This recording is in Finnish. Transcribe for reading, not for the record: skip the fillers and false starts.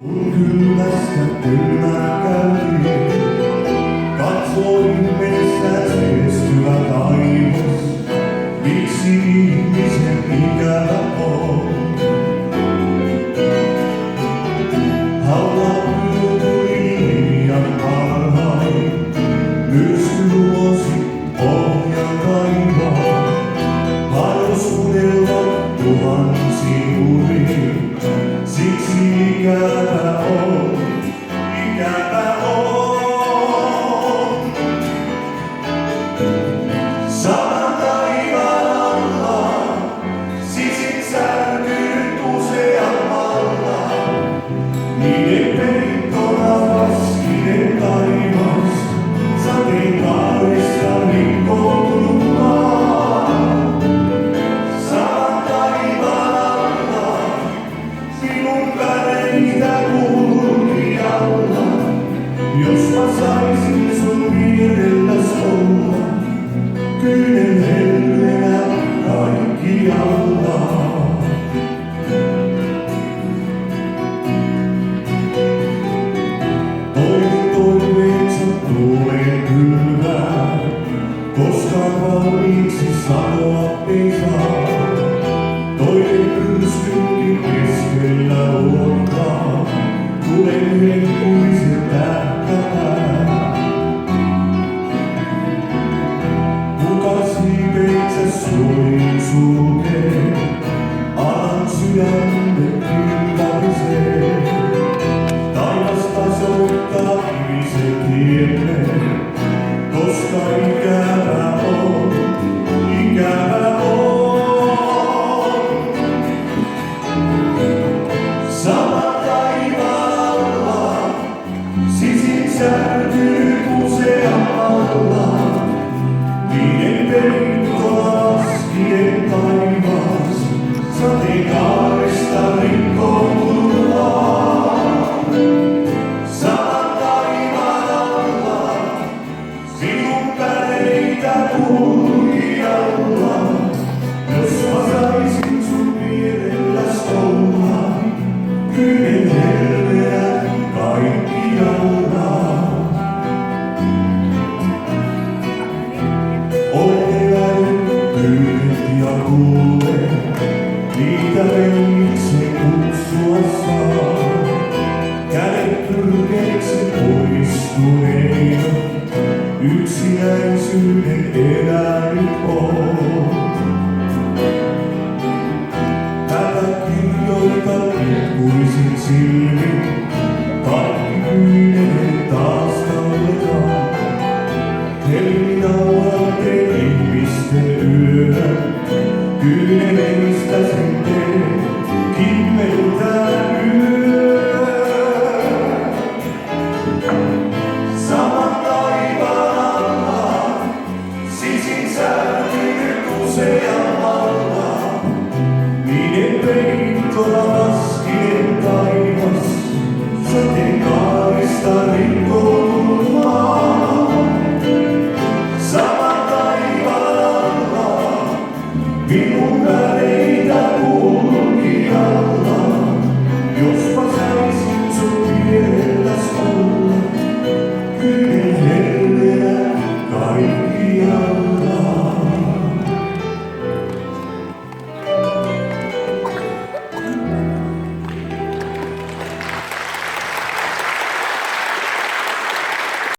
Kun kylmästä kylmää käytiin, katsoin metsää seestyvä taivas. Miksi ihmisen ikävä on? Haluan tuli liian varhain, myrsky luosi pohjan kaivaa. Halos unelmat tuhansiin uriin, siksi ikävä on, ikävä on. Saman taivaan alla, sisin särkynyt useammalla. Niiden peittona vaskinen taivas, sateenkaarissa rikkoutunut maa. Saman taivaan alla, sinun väreitä kulkijalla. Jos mä saisin sun vierelläs olla, kyynelhelmenä kaikkialla. Toiveeksi tuuleen kylmää, koskaan valmiiksi sanoa ei saa. Toinen pyrskynkin keskellä luottaa, tulen hehkuisen tähkäpää. Kuka siipeitsä suojin sulkee, alan sydämme pintaisee. Taivasta soittaa ihmisen tielle, koska ikävä on, ikävä on. Sama taivaan alla, sisin särkynyt useammalla. Niiden peittoa laskien taivas, sateenkaaresta rikkoutunut maa. Saman taivaan alla, sinun väreitä kulkijalla. Jos mä saisin sun vierelläs olla, kyynelhelmenä kaikkialla. Olen elänyt pyydet ja kuulleet, niitä veljiksi kutsua saa. Kädet pyrkeeksi poistuneina, yksinäisyyden elänyt on.